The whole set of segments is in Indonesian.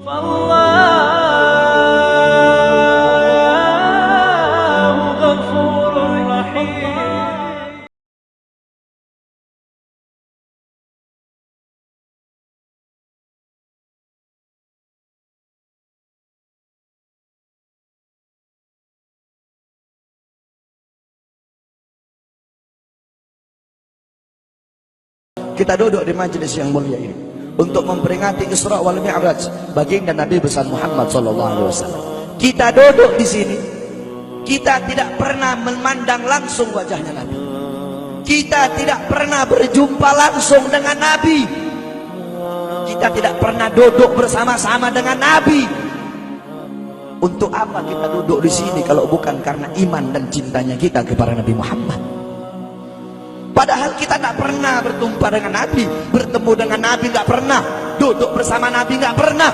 Wallahu ghafurur rahim. Kita duduk di majelis yang mulia ini untuk memperingati Isra wal Mi'raj baginda Nabi besar Muhammad SAW. Kita duduk di sini, kita tidak pernah memandang langsung wajahnya Nabi. Kita tidak pernah berjumpa langsung dengan Nabi. Kita tidak pernah duduk bersama-sama dengan Nabi. Untuk apa kita duduk di sini kalau bukan karena iman dan cintanya kita kepada Nabi Muhammad? Padahal kita tak pernah berjumpa dengan Nabi, bertemu dengan Nabi nggak pernah, duduk bersama Nabi nggak pernah.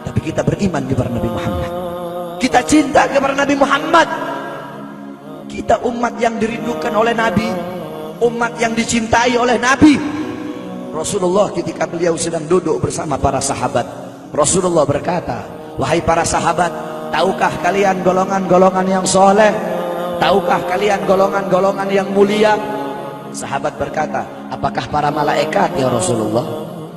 Tapi kita beriman kepada Nabi Muhammad. Kita cinta kepada Nabi Muhammad. Kita umat yang dirindukan oleh Nabi, umat yang dicintai oleh Nabi. Rasulullah ketika beliau sedang duduk bersama para sahabat, Rasulullah berkata, "Wahai para sahabat, tahukah kalian golongan-golongan yang soleh? Tahukah kalian golongan-golongan yang mulia?" Sahabat berkata, "Apakah para malaikat ya Rasulullah?"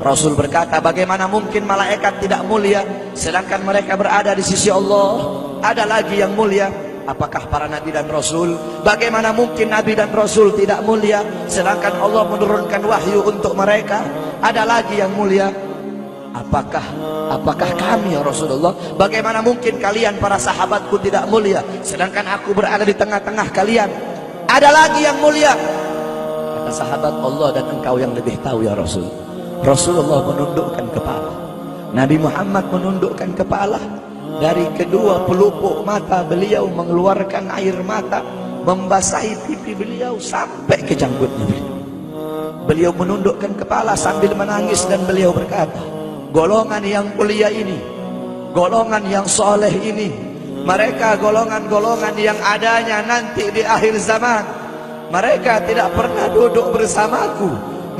Rasul berkata, "Bagaimana mungkin malaikat tidak mulia sedangkan mereka berada di sisi Allah? Ada lagi yang mulia. Apakah para nabi dan rasul? Bagaimana mungkin nabi dan rasul tidak mulia sedangkan Allah menurunkan wahyu untuk mereka? Ada lagi yang mulia. Apakah kami ya Rasulullah? Bagaimana mungkin kalian para sahabatku tidak mulia sedangkan aku berada di tengah-tengah kalian? Ada lagi yang mulia." Kata sahabat, "Allah dan engkau yang lebih tahu ya Rasul." Rasulullah menundukkan kepala, Nabi Muhammad menundukkan kepala. Dari kedua pelupuk mata beliau mengeluarkan air mata, membasahi pipi beliau sampai ke janggutnya beliau. Beliau menundukkan kepala sambil menangis dan beliau berkata, "Golongan yang mulia ini, golongan yang soleh ini, mereka golongan-golongan yang adanya nanti di akhir zaman. Mereka tidak pernah duduk bersamaku,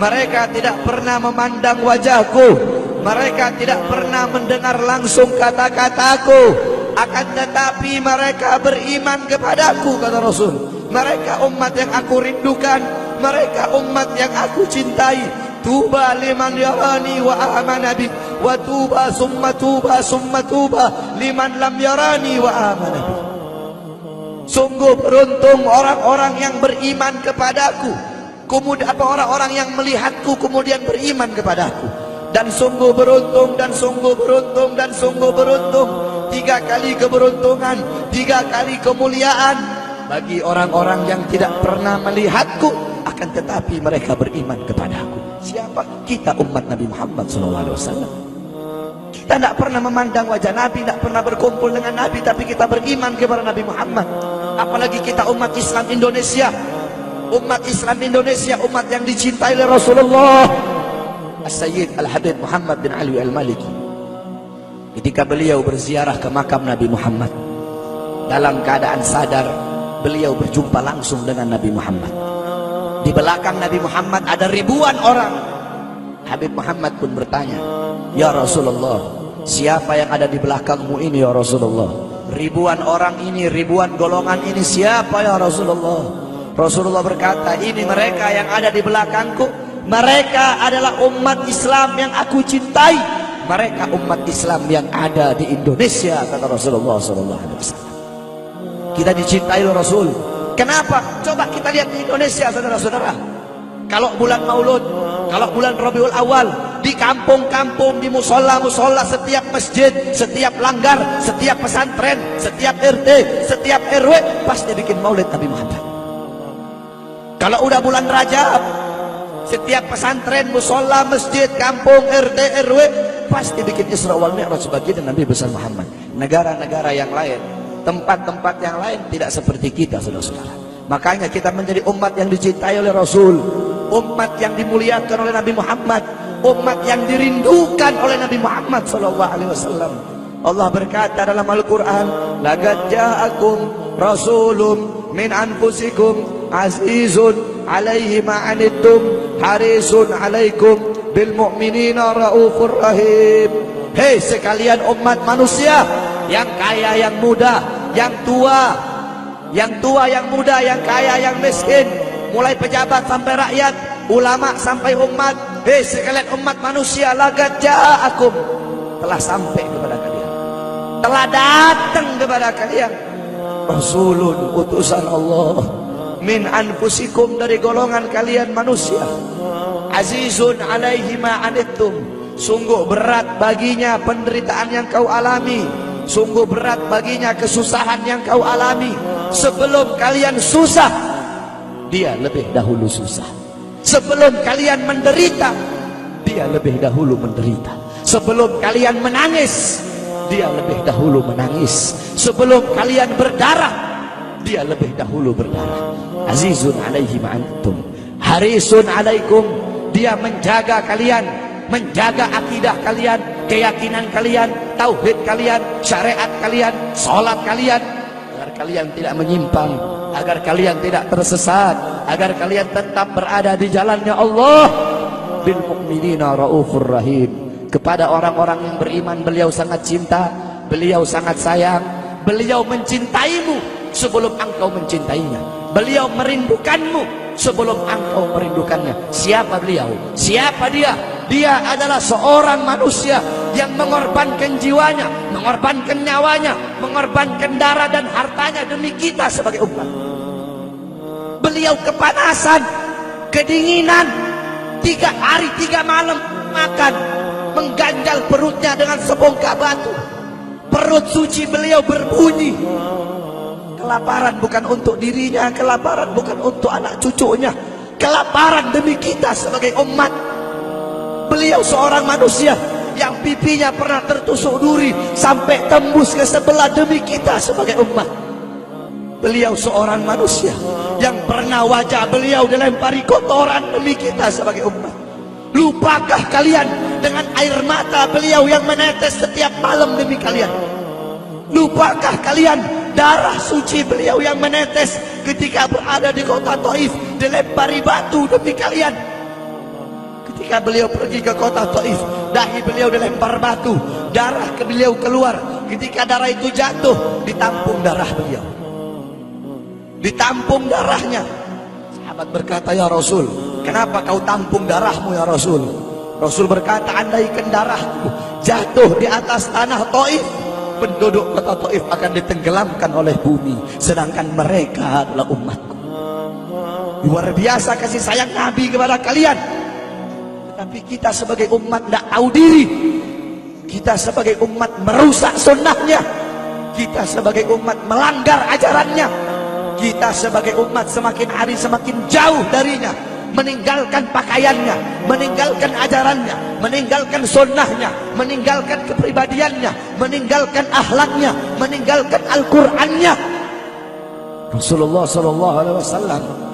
mereka tidak pernah memandang wajahku, mereka tidak pernah mendengar langsung kata-kataku, akan tetapi mereka beriman kepadaku," kata Rasul. "Mereka umat yang aku rindukan, mereka umat yang aku cintai. Tuba liman yarani wa amana bi, wa tuba summa tuba liman lam yarani wa amana bi." Sungguh beruntung orang-orang yang beriman kepadaku, kemudian orang-orang yang melihatku kemudian beriman kepadaku. Dan sungguh beruntung, dan sungguh beruntung, dan sungguh beruntung. 3 kali keberuntungan, 3 kali kemuliaan bagi orang-orang yang tidak pernah melihatku, akan tetapi mereka beriman kepadaku. Siapa? Kita umat Nabi Muhammad SAW. Kita tidak pernah memandang wajah Nabi, tidak pernah berkumpul dengan Nabi, tapi kita beriman kepada Nabi Muhammad. Apalagi kita umat Islam Indonesia. Umat Islam Indonesia, umat yang dicintai oleh Rasulullah. As-Sayyid Al-Habib Muhammad bin Ali Al-Maliki, ketika beliau berziarah ke makam Nabi Muhammad, dalam keadaan sadar beliau berjumpa langsung dengan Nabi Muhammad. Di belakang Nabi Muhammad ada ribuan orang. Habib Muhammad pun bertanya, "Ya Rasulullah, siapa yang ada di belakangmu ini ya Rasulullah? Ribuan orang ini, ribuan golongan ini, siapa ya Rasulullah?" Rasulullah berkata, "Ini mereka yang ada di belakangku. Mereka adalah umat Islam yang aku cintai. Mereka umat Islam yang ada di Indonesia," kata Rasulullah SAW. Kita dicintai oleh Rasul. Kenapa? Coba kita lihat di Indonesia, saudara-saudara. Kalau bulan Maulud, kalau bulan Rabiul Awal, di kampung-kampung, di musola-musola, setiap masjid, setiap langgar, setiap pesantren, setiap RT, setiap RW pasti bikin maulid Nabi Muhammad. Kalau udah bulan Rajab, setiap pesantren, musola, masjid, kampung, RT, RW pasti bikin Isra wal Mi'raj baginda Nabi besar Muhammad. Negara-negara yang lain, tempat-tempat yang lain tidak seperti kita, saudara-saudara. Makanya kita menjadi umat yang dicintai oleh Rasul, umat yang dimuliakan oleh Nabi Muhammad, umat yang dirindukan oleh Nabi Muhammad SAW. Allah berkata dalam Al-Quran, "Laqad ja'akum rasulun min anfusikum azizun alaihi ma'anittum harisun alaikum bil mu'minina raufur rahim." Hei sekalian umat manusia, yang kaya, yang muda, yang tua, yang muda, yang kaya, yang miskin, mulai pejabat sampai rakyat, ulama sampai umat. Hei sekalian umat manusia, laqad ja'akum, telah sampai kepada kalian, telah datang kepada kalian rasulun, utusan Allah, min anfusikum, dari golongan kalian manusia, azizun alaihi ma anittum, sungguh berat baginya penderitaan yang kau alami, sungguh berat baginya kesusahan yang kau alami. Sebelum kalian susah, dia lebih dahulu susah. Sebelum kalian menderita, dia lebih dahulu menderita. Sebelum kalian menangis, dia lebih dahulu menangis. Sebelum kalian berdarah, dia lebih dahulu berdarah. Azizun alaihi ma antum, harisun alaikum, dia menjaga kalian, menjaga akidah kalian, keyakinan kalian, tauhid kalian, syariat kalian, sholat kalian, agar kalian tidak menyimpang, agar kalian tidak tersesat, agar kalian tetap berada di jalannya Allah. Bil mu'minina raufur rahim, kepada orang-orang yang beriman beliau sangat cinta, beliau sangat sayang, beliau mencintaimu sebelum engkau mencintainya, beliau merindukanmu sebelum engkau merindukannya. Siapa beliau? Siapa dia? Dia adalah seorang manusia yang mengorbankan jiwanya, mengorbankan nyawanya, mengorbankan darah dan hartanya demi kita sebagai umat. Beliau kepanasan, kedinginan, 3 hari 3 malam makan, mengganjal perutnya dengan sebongkah batu. Perut suci beliau berbunyi. Kelaparan bukan untuk dirinya, kelaparan bukan untuk anak cucunya, kelaparan demi kita sebagai umat. Beliau seorang manusia yang pipinya pernah tertusuk duri sampai tembus ke sebelah demi kita sebagai umat. Beliau seorang manusia yang pernah wajah beliau dilempari kotoran demi kita sebagai umat. Lupakah kalian dengan air mata beliau yang menetes setiap malam demi kalian? Lupakah kalian darah suci beliau yang menetes ketika berada di kota Taif, dilempari batu demi kalian? Ketika beliau pergi ke kota Taif, dahi beliau dilempar batu, darah ke beliau keluar. Ketika darah itu jatuh, ditampung darah beliau, ditampung darahnya. Sahabat berkata, ya Rasul, kenapa kau tampung darahmu ya Rasul? Rasul berkata, andaikan darahku jatuh di atas tanah Taif, penduduk kota Taif akan ditenggelamkan oleh bumi, sedangkan mereka adalah umatku. Luar biasa kasih sayang Nabi kepada kalian. Tapi kita sebagai umat tidak tahu diri. Kita sebagai umat merusak sunnahnya. Kita sebagai umat melanggar ajarannya. Kita sebagai umat semakin hari semakin jauh darinya, meninggalkan pakaiannya, meninggalkan ajarannya, meninggalkan sunnahnya, meninggalkan kepribadiannya, meninggalkan akhlaknya, meninggalkan Al-Qur'annya. Rasulullah SAW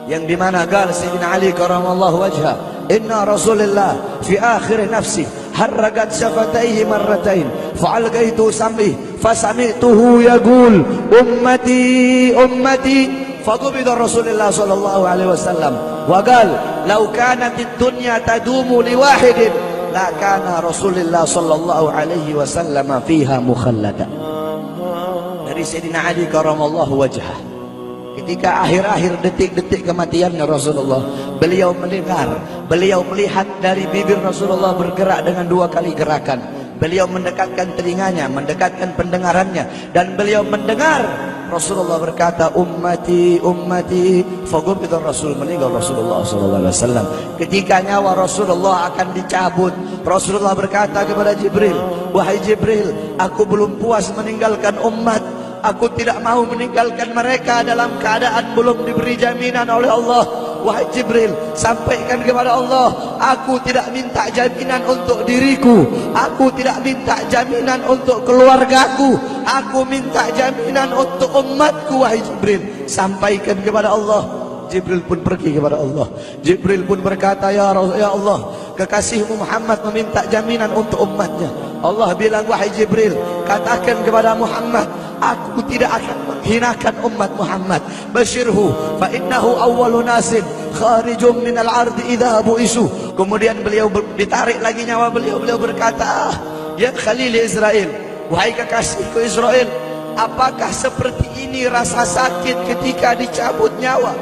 yang dimana gal Sayyidina Ali karamallahu wajha, inna Rasulullah fi akhir nafsi harragat syafataihi marratain fa'algaitu sam'i fasami'tuhu yaqul ummati ummati faqubida Rasulullah sallallahu alaihi wasallam wa qala law kanat ad-dunya tadumu li wahidin la kana Rasulullah sallallahu alaihi wasallam fiha mukhallada. Dari Sayyidina Ali karamallahu wajhah, ketika akhir-akhir detik-detik kematiannya Rasulullah, beliau mendengar, beliau melihat dari bibir Rasulullah bergerak dengan 2 kali gerakan. Beliau mendekatkan telinganya, mendekatkan pendengarannya, dan beliau mendengar Rasulullah berkata, ummati ummati, faqubida Rasul, meninggal Rasulullah SAW. Ketika nyawa Rasulullah akan dicabut, Rasulullah berkata kepada Jibril, wahai Jibril, aku belum puas meninggalkan umat. Aku tidak mau meninggalkan mereka dalam keadaan belum diberi jaminan oleh Allah. Wahai Jibril, sampaikan kepada Allah, aku tidak minta jaminan untuk diriku, aku tidak minta jaminan untuk keluargaku, aku minta jaminan untuk umatku. Wahai Jibril, sampaikan kepada Allah. Jibril pun pergi kepada Allah. Jibril pun berkata, ya Allah, kekasihmu Muhammad meminta jaminan untuk umatnya. Allah bilang, wahai Jibril, katakan kepada Muhammad, aku tidak akan menghinakan umat Muhammad. Basyirhu fa innahu awwalu nasin kharijum minal ardi idza bu'isu. Kemudian beliau ditarik lagi nyawa beliau. Beliau berkata, Ya Khalil Israel, wahai kekasihku Israel, apakah seperti ini rasa sakit ketika dicabut nyawa?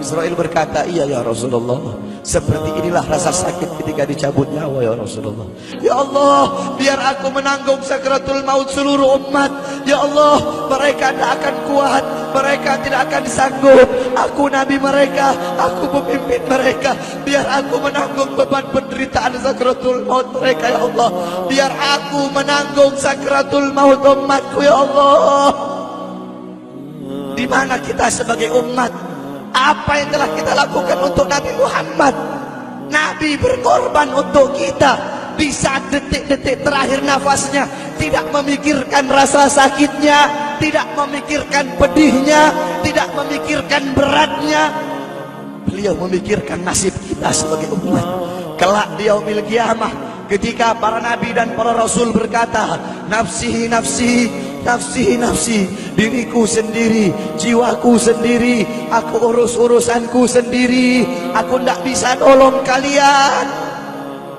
Israel berkata, iya ya Rasulullah, seperti inilah rasa sakit ketika dicabut nyawa ya Rasulullah. Ya Allah, biar aku menanggung sakratul maut seluruh umat. Ya Allah, mereka tidak akan kuat, mereka tidak akan sanggup. Aku nabi mereka, aku pemimpin mereka. Biar aku menanggung beban penderitaan sakratul maut mereka ya Allah. Biar aku menanggung sakratul maut umatku ya Allah. Di mana kita sebagai umat? Apa yang telah kita lakukan untuk Nabi Muhammad? Nabi berkorban untuk kita. Di saat detik-detik terakhir nafasnya, tidak memikirkan rasa sakitnya, tidak memikirkan pedihnya, tidak memikirkan beratnya. Beliau memikirkan nasib kita sebagai umat. Kelak di yaumil qiyamah, ketika para nabi dan para rasul berkata, nafsi nafsi, nafsi nafsi, diriku sendiri, jiwaku sendiri, aku urus urusanku sendiri, aku tidak bisa tolong kalian.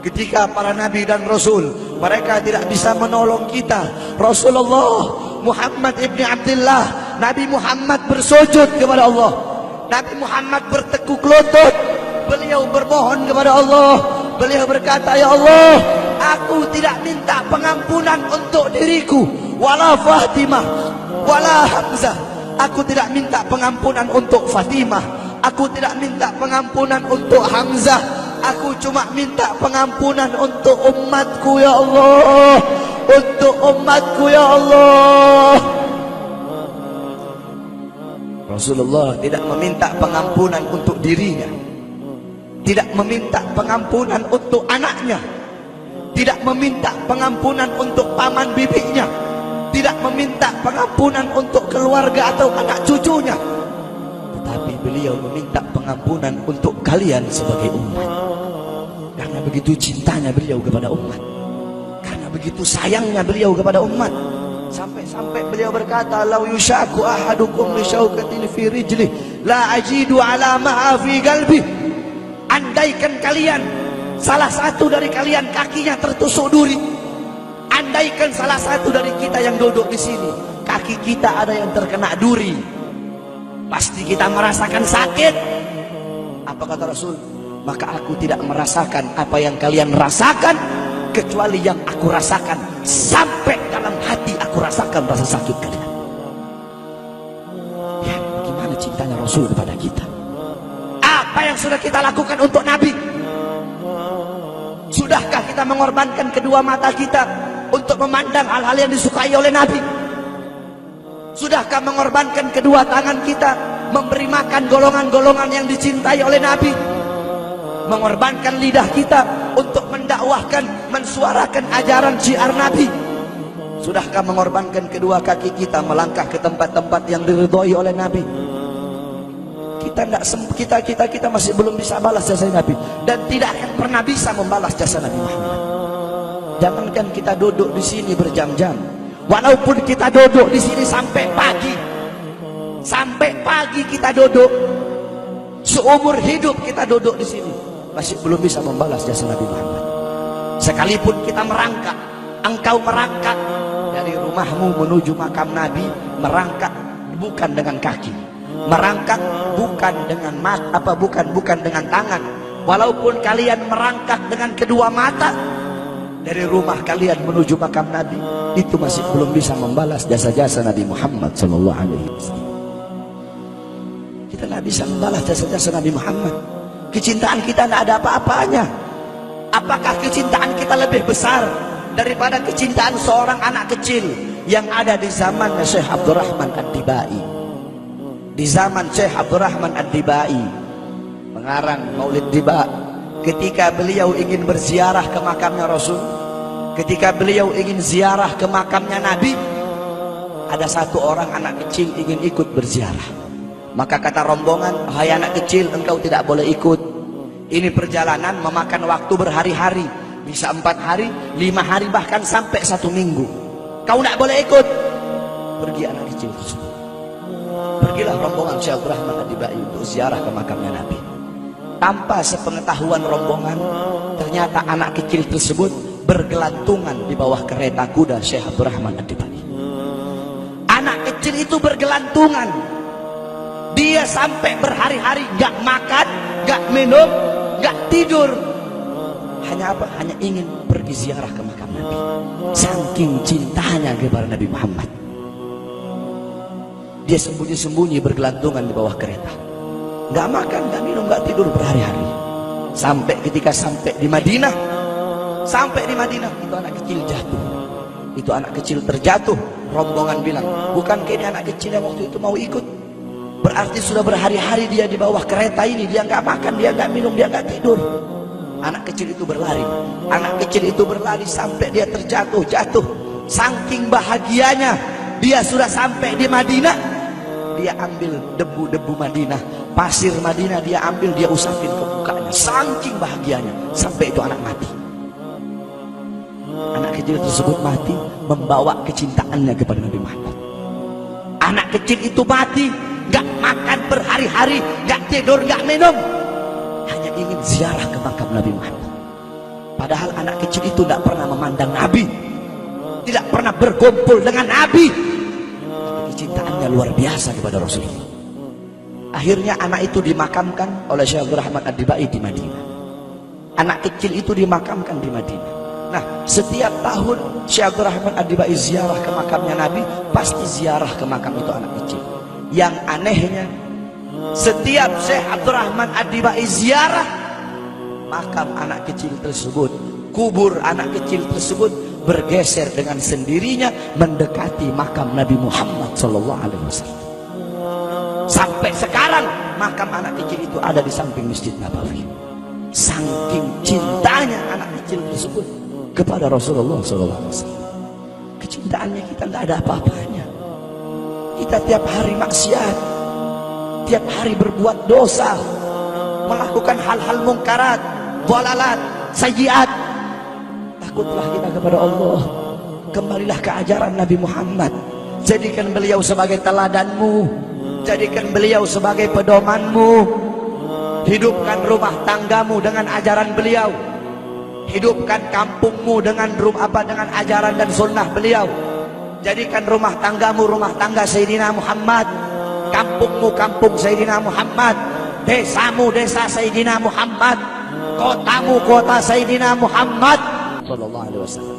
Ketika para nabi dan rasul, mereka tidak bisa menolong kita. Rasulullah Muhammad ibn Abdullah, Nabi Muhammad bersujud kepada Allah, Nabi Muhammad bertekuk lutut, beliau bermohon kepada Allah. Beliau berkata, ya Allah, aku tidak minta pengampunan untuk diriku, wala Fatimah, wala Hamzah. Aku tidak minta pengampunan untuk Fatimah, aku tidak minta pengampunan untuk Hamzah. Aku cuma minta pengampunan untuk umatku ya Allah, untuk umatku ya Allah. Rasulullah tidak meminta pengampunan untuk dirinya, tidak meminta pengampunan untuk anaknya, tidak meminta pengampunan untuk paman bibinya, tidak meminta pengampunan untuk keluarga atau anak cucunya, tetapi beliau meminta pengampunan untuk kalian sebagai umat. Karena begitu cintanya beliau kepada umat, karena begitu sayangnya beliau kepada umat, sampai-sampai beliau berkata, lau yushaku ahadukum li syaukatin fi rijlih la ajidu ala ma'a fi qalbi. Andaikan kalian, salah satu dari kalian kakinya tertusuk duri, andaikan salah satu dari kita yang duduk di sini kaki kita ada yang terkena duri, pasti kita merasakan sakit. Apa kata Rasul? Maka aku tidak merasakan apa yang kalian rasakan, kecuali yang aku rasakan, sampai dalam hati aku rasakan rasa sakit kalian. Ya, bagaimana cintanya Rasul kepada kita? Apa yang sudah kita lakukan untuk Nabi? Sudahkah kita mengorbankan kedua mata kita untuk memandang hal-hal yang disukai oleh Nabi? Sudahkah mengorbankan kedua tangan kita memberi makan golongan-golongan yang dicintai oleh Nabi? Mengorbankan lidah kita untuk mendakwahkan, mensuarakan ajaran syiar Nabi? Sudahkah mengorbankan kedua kaki kita melangkah ke tempat-tempat yang diridhoi oleh Nabi? Kita masih belum bisa balas jasa Nabi, dan tidak akan pernah bisa membalas jasa Nabi Muhammad. Jangankan kita duduk di sini berjam-jam, walaupun kita duduk di sini sampai pagi kita duduk, seumur hidup kita duduk di sini, masih belum bisa membalas jasa Nabi Muhammad. Sekalipun kita merangkak, engkau merangkak dari rumahmu menuju makam Nabi, merangkak bukan dengan kaki, merangkak bukan dengan mata, bukan dengan tangan. Walaupun kalian merangkak dengan kedua mata dari rumah kalian menuju makam Nabi, itu masih belum bisa membalas jasa-jasa Nabi Muhammad sallallahu alaihi wasallam. Kita tidak bisa membalas jasa-jasa Nabi Muhammad. Kecintaan kita tidak ada apa-apanya. Apakah kecintaan kita lebih besar daripada kecintaan seorang anak kecil yang ada di zamannya Syekh Abdurrahman Ad-Dibai? Di zaman Syekh Abdurrahman Ad-Dibai, pengarang Maulid Diba, ketika beliau ingin berziarah ke makamnya Rasul, ketika beliau ingin ziarah ke makamnya Nabi, ada satu orang anak kecil ingin ikut berziarah. Maka kata rombongan, hai anak kecil, engkau tidak boleh ikut. Ini perjalanan memakan waktu berhari-hari, bisa 4 hari, 5 hari, bahkan sampai 1 minggu. Kau tidak boleh ikut. Pergi anak kecil tersebut. Pergilah rombongan Syekh Abdurrahman Ad-Dibai untuk ziarah ke makamnya Nabi. Tanpa sepengetahuan rombongan, ternyata anak kecil tersebut bergelantungan di bawah kereta kuda Syekh Abdurrahman Ad-Dibai. Anak kecil itu bergelantungan, dia sampai berhari-hari gak makan, gak minum, gak tidur. Hanya apa? Hanya ingin pergi ziarah ke makam Nabi. Saking cintanya kepada Nabi Muhammad, dia sembunyi-sembunyi bergelantungan di bawah kereta, gak makan, gak minum, gak tidur berhari-hari. Sampai ketika sampai di Madinah, itu anak kecil jatuh. Itu anak kecil terjatuh. Rombongan bilang, bukan ini anak kecil yang waktu itu mau ikut? Berarti sudah berhari-hari dia di bawah kereta ini, dia nggak makan, dia nggak minum, dia nggak tidur. Anak kecil itu berlari. Anak kecil itu berlari sampai dia terjatuh. Saking bahagianya, dia sudah sampai di Madinah. Dia ambil debu-debu Madinah, pasir Madinah, dia ambil, dia usapin ke mukanya. Saking bahagianya, sampai itu anak mati. Anak kecil tersebut mati membawa kecintaannya kepada Nabi Muhammad. Anak kecil itu mati, gak makan berhari-hari, gak tidur, gak minum, hanya ingin ziarah ke makam Nabi Muhammad. Padahal anak kecil itu tidak pernah memandang Nabi, tidak pernah berkumpul dengan Nabi, tapi kecintaannya luar biasa kepada Rasulullah. Akhirnya anak itu dimakamkan oleh Syekh Abdurrahman Ad-Dibai di Madinah. Anak kecil itu dimakamkan di Madinah. Nah, setiap tahun Syekh Abdurrahman Ad-Dibai ziarah ke makamnya Nabi, pasti ziarah ke makam itu anak kecil. Yang anehnya, setiap Syekh Abdurrahman Ad-Dibai ziarah, makam anak kecil tersebut, kubur anak kecil tersebut bergeser dengan sendirinya mendekati makam Nabi Muhammad SAW. Sampai sekarang makam anak kecil itu ada di samping Masjid Nabawi. Saking cintanya anak kecil tersebut kepada Rasulullah SAW. Kecintaannya kita tidak ada apa-apanya. Kita tiap hari maksiat, tiap hari berbuat dosa, melakukan hal-hal mungkarat, dhalalat, sayyiat. Takutlah kita kepada Allah. Kembalilah ke ajaran Nabi Muhammad. Jadikan beliau sebagai teladanmu, jadikan beliau sebagai pedomanmu. Hidupkan rumah tanggamu dengan ajaran beliau. Hidupkan kampungmu dengan dengan ajaran dan sunnah beliau. Jadikan rumah tanggamu rumah tangga Sayyidina Muhammad, kampungmu kampung Sayyidina Muhammad, desamu desa Sayyidina Muhammad, kotamu kota Sayyidina Muhammad sallallahu alaihi wasallam.